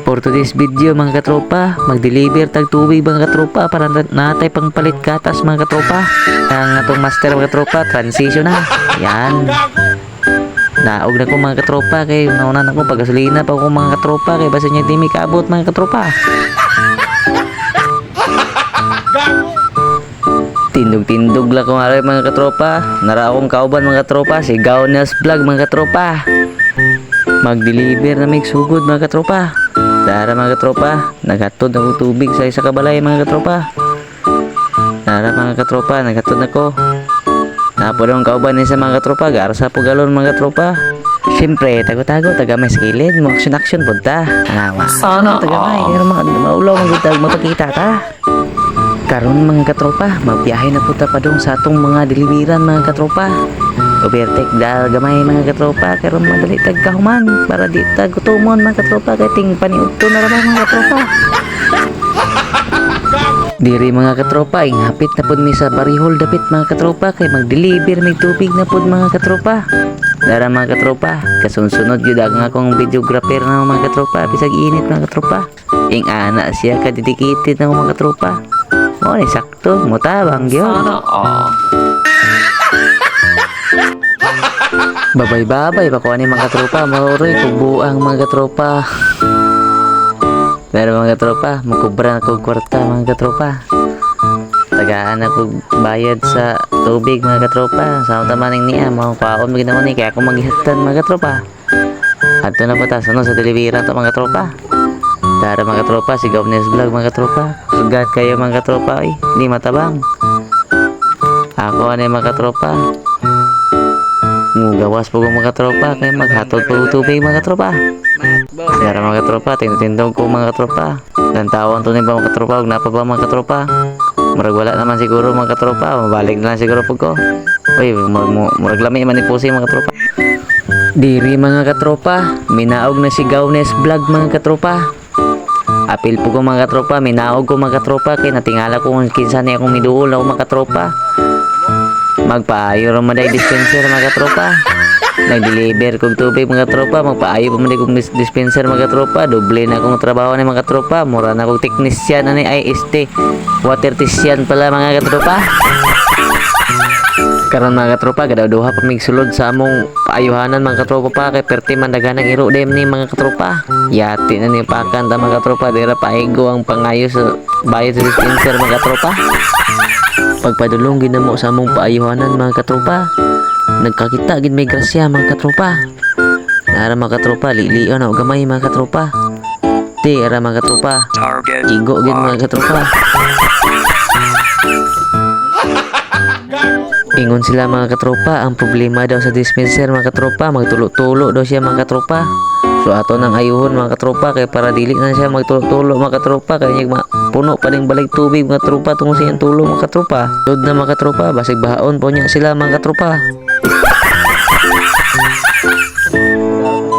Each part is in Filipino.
For today's video mga katropa, mag-deliver tag tubig mga katropa para natay pang palit gatas mga katropa. Ang atong master mga katropa, transition na. Yan. Naog na ko mga katropa kay nauna na ko pagasolina pa ko mga katropa kay basta niya di may kaabot mga katropa. Tindog-tindog lang kung aray mga katropa. Nara akong kauban mga katropa, si Gawnels Vlog mga katropa. Mag-deliver na may sugod mga katropa. Tara mga katropa, naghatod ako tubig sa isa kabalay mga katropa. Tara mga katropa, naghatod ako. Napulong kauban niya sa mga katropa, garsa po galon mga katropa. Siyempre, tago-tago, taga may skilid, mo action-action punta. Sana taga may, pero maulaw magitag mapakita ta. Karon mga katropa, magbiyahe na punta pa dong sa atong mga deliveran mga katropa. Overtake dahil gamay mga katropa, karon madali tag kahuman para di tag gutumon mga katropa kay ting paniudto na ramay mga katropa. Diri mga katropa, ingapit na pud mi sa barihol dapit mga katropa kay mag-deliver may tubig na pud mga katropa. Dara mga katropa, kasunod gyud ang akong videographer na mga katropa bisag init mga katropa. Ing ana siya ka dedicated na mga katropa. Mo ni sakto, mutabang gyud. Babay-babay pa ko ani mga katropa, maroy kubuang mga katropa. Pero mga katropa, makubra na kong kwarta mga katropa. Tagaan ako bayad sa tubig mga katropa. Sa tamaning niya, mga kaon maginaon ni kaya ako maghihatan mga katropa. Ato na po ta, sunod sa deliveran to mga katropa. Tara mga katropa, si Gawnels Vlog mga katropa. Sugat kayo mga katropa, hindi matabang. Ako ano mga katropa. Gawas po mga katropa, kaya maghatod po tubig mga katropa. Tara mga katropa, tinutindog ko mga katropa. Lantawan to ni ba mga katropa, huwag na pa ba mga katropa. Murag wala naman siguro mga katropa, mabalik na lang siguro po ko. Uy, murag lami man ipusi mga katropa. Diri mga katropa, minaog na si Gawnels Vlog mga katropa. Apil po ko mga katropa, minaog ko mga katropa kay natingala ko kung kinsa niya akong miduol ako mga katropa. Magpaayo raman day dispenser mga katropa. Nag-deliver kong tubig mga katropa, magpaayo pa man day kong dispenser mga katropa. Doble na akong trabaho ni mga katropa. Mura na akong technician ani IST. Water technician pala mga katropa. Karon mga katropa, gadaw-duha pa mig sulod sa among paayuhanan mga katropa pa kay perti man daghanang iro dem ni mga katropa. Yati na ni pakan ta mga katropa, dira paigo ang pangayo sa bayad sa dispenser mga katropa. Pagpadulong ginamo sa among paayuhanan mga katropa. Nagkakita gid may grasya mga katropa. Nara mga katropa, liliyo na gamay mga katropa. Ti ara mga katropa. Igo gid mga katropa. Ingon sila mga katropa, ang problema daw sa dispenser mga katropa, magtulo-tulo daw siya mga katropa. So ato nang ayuhon mga katropa kay para dili na siya magtulo-tulo mga katropa kay puno pa ning balay tubig mga katropa tungod sa iyang tulo mga katropa. Sud na mga katropa, basig bahaon po niya sila mga katropa.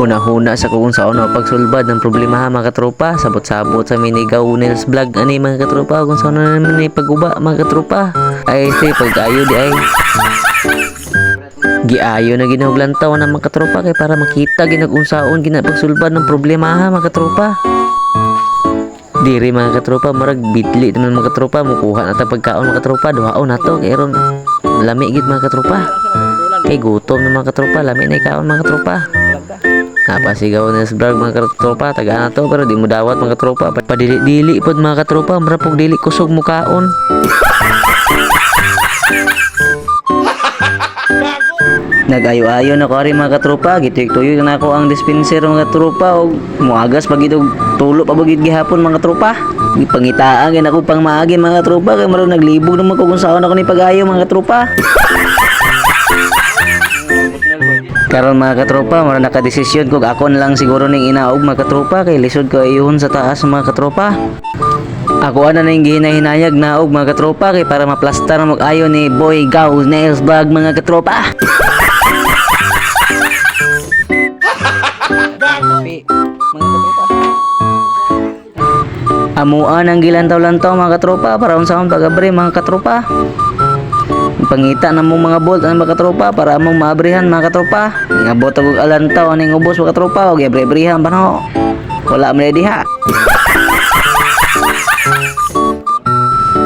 Una-huna sa kung saan pagsulbad ng problema mga katropa, sabot-sabot sa mini Gawnels Vlog ani mga katropa kung saan naman ni paguba mga katropa. Ay say pag-ayo di ay giayo na ginahuglantaw na mga katropa kay para makita ginag-unsaon ginapagsulbad ng problema ha mga katropa. Diri mga katropa, marag bidli naman mga katropa, mukuha na ta pagkaon mga katropa, duhaon na to kay ron lami gid mga katropa. Kay gutom na mga katropa, lami na ikaon mga katropa. Napasigaw na sa vlog mga katropa, taga na to pero di mo dawat mga katropa. Padili-dili pod mga katropa, marapog dili kusog mukaon. Nag-ayo-ayo na ko rin mga katropa, gituyok-tuyok na ako ang dispenser mga katropa o muagas pag itong tulo pa bagid gihapon mga katropa. Ipangitaan gin ako pang maagi mga katropa kay maron naglibog naman ko kung saan ako ni pag-ayo mga katropa. Karon mga katropa, maron nakadesisyon kog ako na lang siguro ning inaog mga katropa kay lisod ko ayuhon sa taas mga katropa. Ako ana na yung gihinahinayag na og mga katropa kay para maplastar na mag-ayo ni Boy Gawnels Vlog mga katropa. Amuan ang gilantaw-lantaw mga katropa para unsaon pag-abre mga katropa. Pangita na mong mga bolt ang mga katropa para among maabrihan mga katropa. Ngabot og alantaw aning ubos mga katropa og abre-abrihan bano. wala man diha.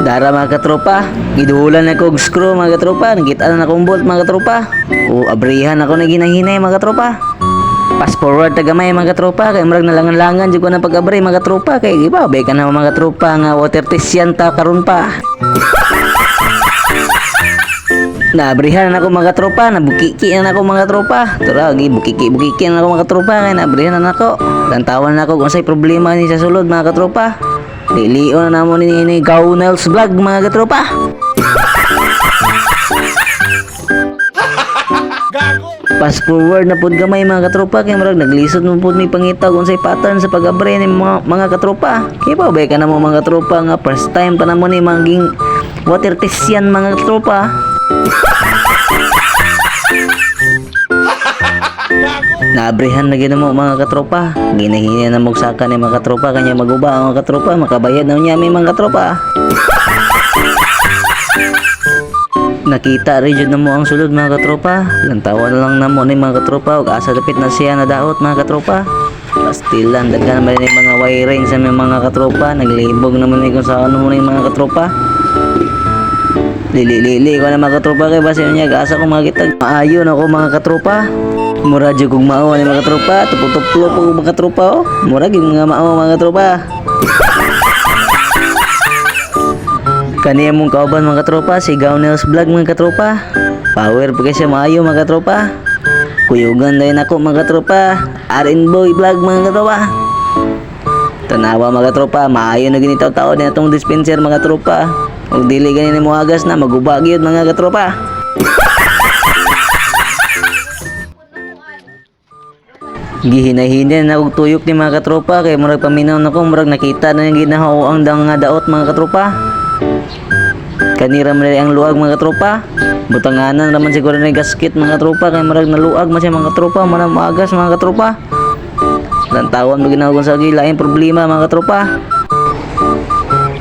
Dara mga katropa, giduhulan ako og screw mga katropa, nakita na akong bolt mga katropa. O abrihan ako na ginahinay mga katropa. Fast forward tagamay mga katropa, kay murag nalangan-langan jud ko na pag-abri mga katropa, kay giba bay ka na mga katropa nga water test yan ta karon pa. Naabrihan na ako mga tropa, nabukiki na ako mga tropa. Tura, bukiki na ako mga tropa, kaya naabrihan na ako. Lantawan na ako kung sa'y problema ni sa sulod mga tropa. Lilio na namo ni Gaunels Vlog mga tropa. Fast forward na pud gamay mga katropa, kay murag naglisod mo pud may pangitaw kung sa'y pattern sa pag-abri ni mga katropa. Kaya pa bay ka na mo mga katropa nga first time pa na mo ni maging water test yan mga katropa. Naabrihan na gina mo mga katropa. Ginahinyan na magsaka ni mga katropa, kanya maguba ang mga katropa, makabayad na niya may mga katropa. Nakita rin na mo ang sulod mga katropa. Lantawan na lang na mo ni mga katropa, ug asa dapit na siya na daot mga katropa. Pastilan daghan naman ni mga wiring sa mga katropa, naglibog naman ni kung saan mo ni mga katropa. Lili ko na mga katropa, kay base niya gaasa ko makita maayo na ko mga katropa. Mura jud kog mao ni mga katropa, tuplo po mga katropa oh. Mura gyud mga mao mga katropa. Kaniya mong kauban mga katropa, si Gaunels Vlog mga katropa. Power pa siya maayo mga katropa. Kuyugan dayon ako mga katropa. RN Boy Vlog mga katropa. Tanawa mga katropa, maayo na ginitaw tao din atong dispenser mga katropa. Ug dili ganin mo agas na maguba gyud mga katropa. Gihinay-hinay na og tuyok ni mga katropa, kay murag paminaw nako, murag nakita na yung ginahaw ang nga daot mga katropa. Kanira man ang luag mga katropa. Butanganan naman siguro na gasket mga katropa, kay murag naluag man siya mga katropa, man maagas mga katropa. Lantawan mo ginawa sa gilaing problema mga katropa.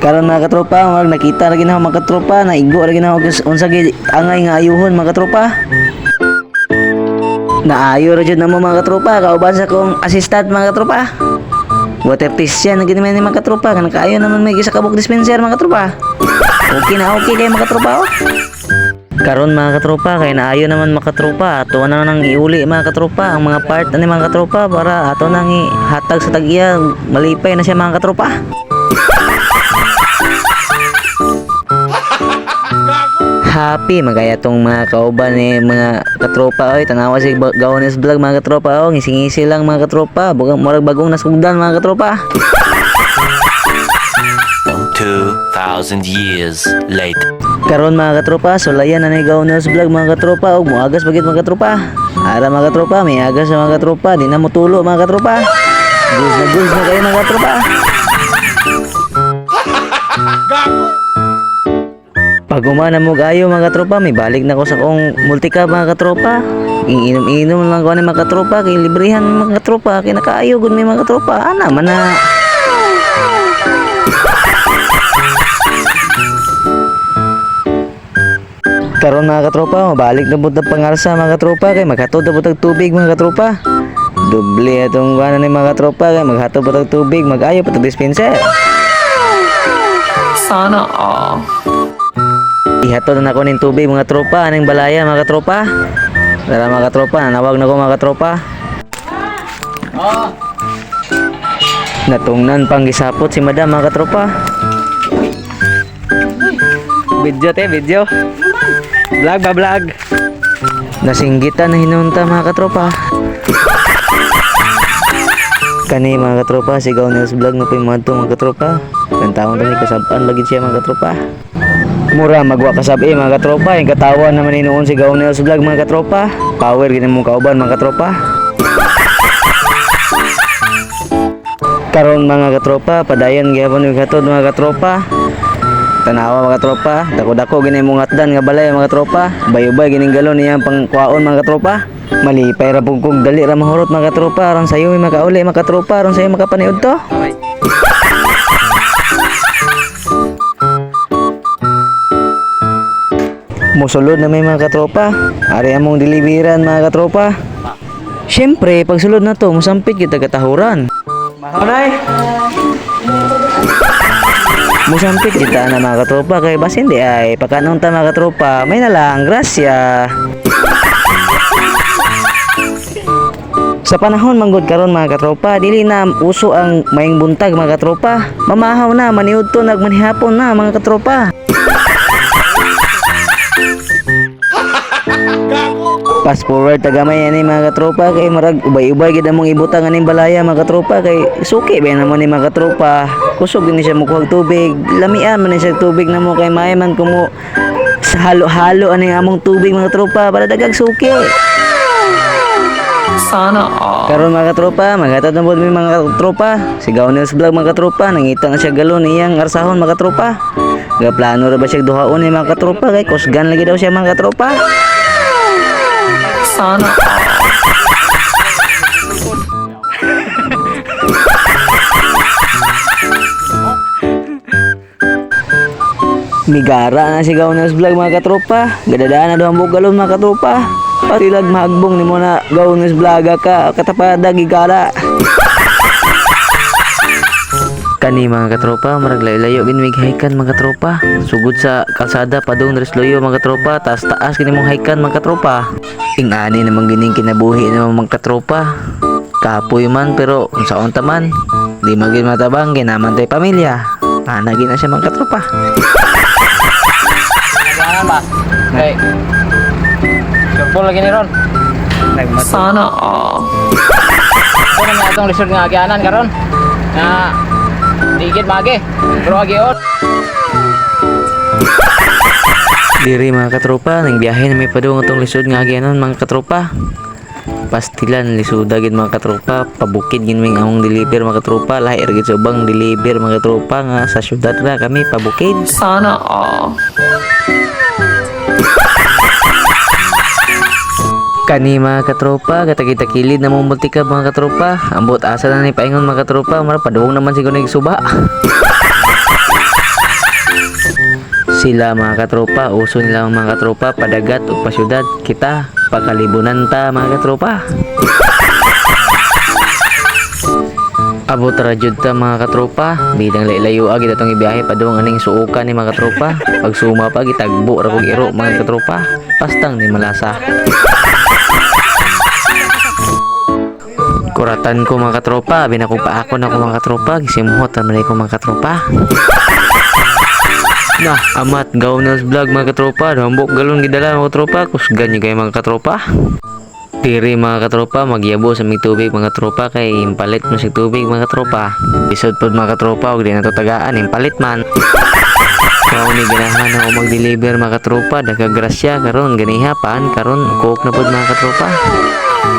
Karon mga katropa, murag nakita ra ginawa mga katropa, naigo ra ginawa unsa gi angay nga ayuhon mga katropa. Naayo ra jud na mo mga katropa, kauban sa kong assistant mga katropa. Water test yan ang ginawa ni mga katropa, kan kaayo naman may isa kabuk dispenser mga katropa. Okay na okay kay mga katropa oh. Karon mga katropa, kay naayo naman mga katropa, ato na nang iuli mga katropa ang mga part ani mga katropa para ato nang ihatag sa tag-iya, malipay na siya mga katropa. Happy magaya tong mga kauban ni mga katropa oy, tanawa si Gaunels Vlog mga katropa oh, ngising-ngisi lang mga katropa, bugang murag bagong nasugdan mga katropa. 2,000 years later. Karon mga katropa, sulayan na ni Gaunels Vlog mga katropa ug muagas bagid mga katropa. Ara mga katropa, may agas sa mga katropa, di na motulo mga katropa. Goods na kayo mga katropa. Pag umana mo gayo mga katropa, may balik na ko sa kong multicab mga katropa. Inom-inom lang ko ni mga katropa, kay librihan mga katropa, kay nakaayo gud ni mga katropa. Ana man na. Karon mga katropa, mabalik na pud pangarsa mga katropa, kay maghatod na pud tubig mga katropa. Doble atong kuana ni mga katropa, kay maghatod pud tubig, magayo pud dispenser. Sana all. Ihatod na ako ng tubig mga tropa, anong balaya mga katropa. Tara mga katropa, nanawag na ko mga katropa. Natungnan pang gisapot si madam mga katropa. Video. Vlog ba vlog? Nasinggitan na hinunta mga katropa. Kani mga katropa, si Gaunels Vlog na pimadto mga katropa. Kantaon tani kasabaan lagi siya mga katropa. Mura magwa kasabi mga katropa, yung katawan naman inuon si Gaunels Vlog mga katropa. Power gini mong kauban mga katropa. Karon mga katropa, padayon gyapon yung hatod mga katropa. Tanawa mga katropa, dako-dako gini mong hatdan nga balay mga katropa. Bayubay gining galon niya pangkuaon mga katropa. Malipay ra pug kog dali ra mahurot mga katropa, aron sayo makauli mga katropa, aron sayo makapaniud to. Musulod na may mga katropa. Ari among deliveran mga katropa. Syempre, pag sulod na to, musampit kita katahuran. Aray! Musampit kita na mga katropa kay bas hindi ay pagkanong ta mga katropa may nalang grasya. Sa panahon manggod karon mga katropa dili na uso ang maing buntag mga katropa. Mamahaw na maniud to nagmanihapon na mga katropa. Fast forward tagamay ani mga katropa kay marag ubay-ubay gid among ibutang aning balaya mga katropa kay suki ba namo ni mga katropa. Kusog din siya mukuhag tubig. Lamian man ni siya tubig namo kay may man kumo sa halo-halo aning among tubig mga katropa para dagag suki. Sana all. Karon mga katropa, maghatod na po mi mga katropa. Si Gawnels Vlog mga katropa, nangita na siya galon iyang arsahon mga katropa. Ga plano ra ba siya duhaon ni mga katropa kay kusgan lagi daw siya mga katropa. Sana all. Migara na si Gawnels Vlog mga katropa. Gadadaan na daw ang bugalon mga katropa. Patilag mahagbong ni mo na Gawnels Vlog ka katapada gigara. Kani mga katropa, marag layo gin mig haikan mga katropa. Sugod sa kalsada padung dres loyo mga katropa, taas kini mong haikan mga katropa. Ingani namang gining kinabuhi namang mga katropa. Kapoy man pero unsaon ta man, di magin matabang ginaman tay pamilya. Anagin na siya mga katropa. Jangan ba? Kay Sure lagi ni Ron. Sana all. Ako na atong resort nga agianan karon. Na digit magi. Bro agion. Diri mga katropa, nang biyahe na may padung itong lisod nga agyanon mga katropa. Pastilan lisuda gid mga katropa, pabukid gid ming among deliver mga katropa, lahi ra gid sa ubang deliver mga katropa nga sa syudad ra kami pabukid. Sana all. Kani mga katropa, katagita-kilid na mong multikab mga katropa. Ambot asa na ni paingon mga katropa, mara paduwong naman siguro nagsuba. Sila mga katropa, uso nila ang mga katropa, padagat o pasyudad. Kita, pakalibunan ta mga katropa. Abot radyod ta mga katropa, bidang lailayo agi datong ibiyahe paduwang aning suukan ni mga katropa. Pag suma pa gitagbo ra kog iro mga katropa, pastang ni malasa. Kuratan ko mga katropa, binakupaakon ako mga katropa, gisimhot naman ko mga katropa. Nah, amat Gawnels Vlog mga katropa, dambok galon gidala mga katropa, kusgan niyo kayo mga katropa. Diri mga katropa, magyabo sa may tubig mga katropa, kay impalit mo sa tubig mga katropa. Bisod pod mga katropa, huwag din na to tagaan, impalit man. Kung ni ganahan ako mag-deliver mga katropa, dagagrasya karon ganihapan, karon cook na pod mga katropa.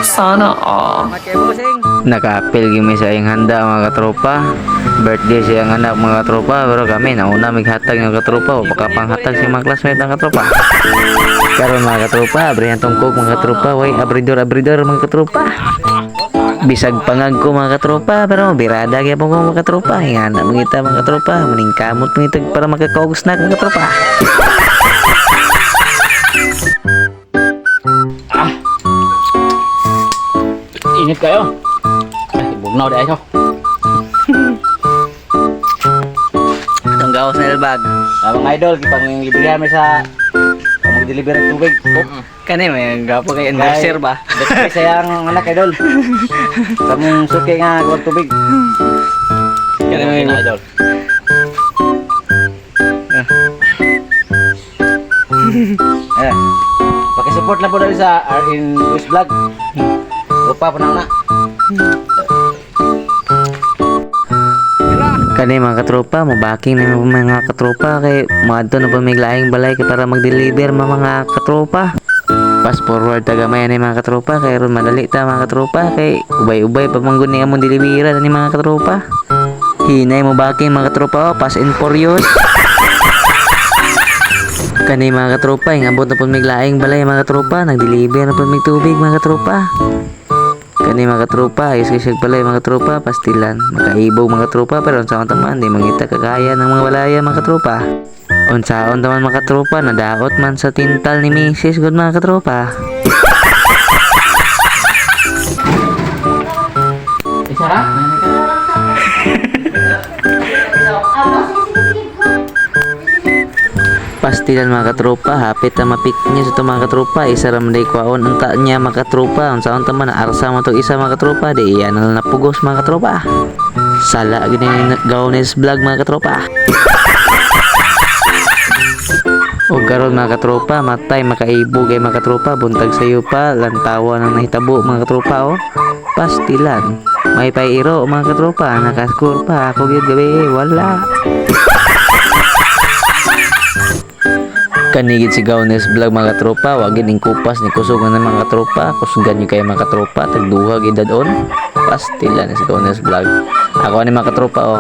Sana all. Naka-appeal gimi sa iyang handa mga katropa. Birthday siyang anak mga katropa, pero kami nauna maghatag ng katropa o baka panghatag sa mga classmate ng katropa. Karon mga katropa, abrihan tong cook mga katropa, way abridor mga katropa. Bisag pangag ko mga katropa, pero birada kaya po ko mga katropa. Hingana mangita mga katropa, maningkamot mangitag para makakaugos na mga katropa. Init kayo. Ay, bugnaw di ayo. Itong gawas na ilbag. Mga idol, kipang librihan mi sa mag-deliver ng tubig. Kani may gapo kay anniversary ba? Dati sayang anak idol. Kamong suki nga kuwag tubig. Kani may idol. Pakisupport lang po dali sa RN News Vlog. Rupa po na. Kani mga katropa, mabaking na mga katropa kay maadto na pamiglaing balay kay para mag-deliver mga katropa. Fast forward tagamay ni mga katropa kay ron madali ta mga katropa kay ubay-ubay pa manggod ni among delivery ni mga katropa. Hinay mo baking mga katropa, fast and furious. Kani mga katropa, ingabot na pamiglaing balay mga katropa, nag-deliver na pamig tubig mga katropa. Kani mga katropa, ayos kasi pala mga katropa, pastilan. Makaibog mga katropa, pero unsaon taman, di mangita kagaya ng mga walaya mga katropa. Unsaon taman mga katropa, nadaot man sa tintal ni Mrs. Good mga katropa. Isara? Pastilan mga katropa, hapit na mapik niya sa ito mga katropa. Isa ram day kwaon ang ta niya mga katropa. Ang saan taman na arsa mo to isa mga katropa. Di iyan na napugos mga katropa. Sala gini gawnes vlog mga katropa. O karon mga katropa, matay makaibo kay mga katropa. Buntag sayo pa, lantawa ng nahitabo mga katropa o. Pastilan, may pairo mga katropa. Nakascore pa ako gid gabi, wala. Kanigid si Gawnes vlog mga katropa, wag gining kupas ni kusog na mga katropa, kusugan niyo kay mga katropa, tagduha gid dadon. Pastilan si Gawnes vlog. Ako ni mga katropa oh.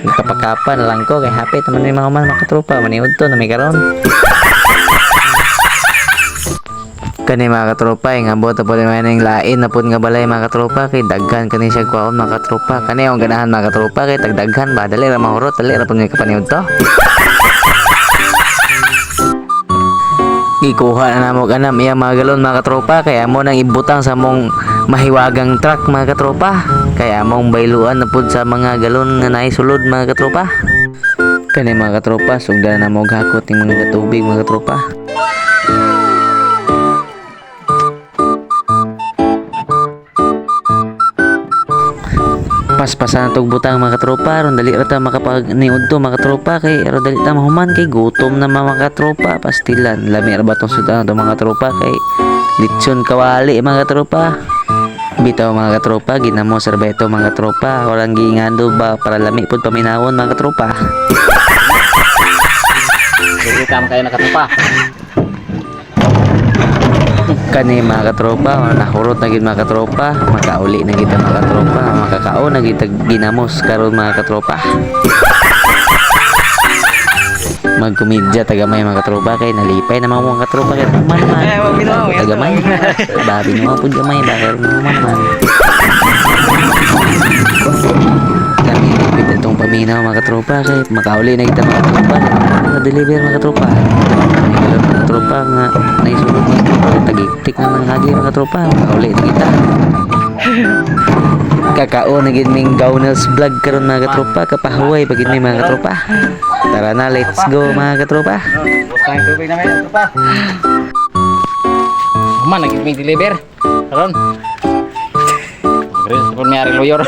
Kapakapan na lang ko kay happy naman ni mga katropa, maniud to na may karon. Kani mga katropa, nga bota po naman yung lain na po nga balay mga katropa, kay daghan kani siya kwaon mga katropa. Kani ang ganahan mga katropa, kay tagdaghan ba, dali ra mahurot, dali ra po nga kapaniud to. Ikuha na namo ganam iya mga galon mga katropa, kaya mo nang ibutang sa mong mahiwagang truck mga katropa, kaya mong bailuan na pud sa mga galon nga naisulod mga katropa. Kani mga katropa, sugdan na mo gakot ning mga tubig mga katropa. Paspasan tog butang mga katropa, ron dali ra ta makapagniud to mga katropa, kay ron dali ta mahuman kay gutom na mga katropa. Pastilan lami ra ba tong sudan to mga katropa, kay litson kawali mga katropa. Bitaw mga katropa, ginamo serbeto mga katropa, walang giingando ba para lami pud paminawon mga katropa. Sige kam kayo na katropa. Kani mga katropa, nahurot na gid mga katropa, makauli na gid mga katropa, makakao na gid ginamos karon mga katropa. Magkomedya tagamay mga katropa, kay nalipay na mga katropa kay man tagamay. Babi mo pud gamay bakit man. Kami gid itong paminaw mga katropa, kay makauli na gid mga katropa, na-deliver mga katropa. Mga tropa nga naisulod mga tropa, tagiktik na ng hagi mga tropa, makauli na kita. Kakao na gid ming Gawnes vlog karon mga katropa, kapahuway pagid mi mga katropa. Tara na, let's go mga katropa. Butang tubig na may katropa. Man naging deliver karon. Agres pun may ari lawyer.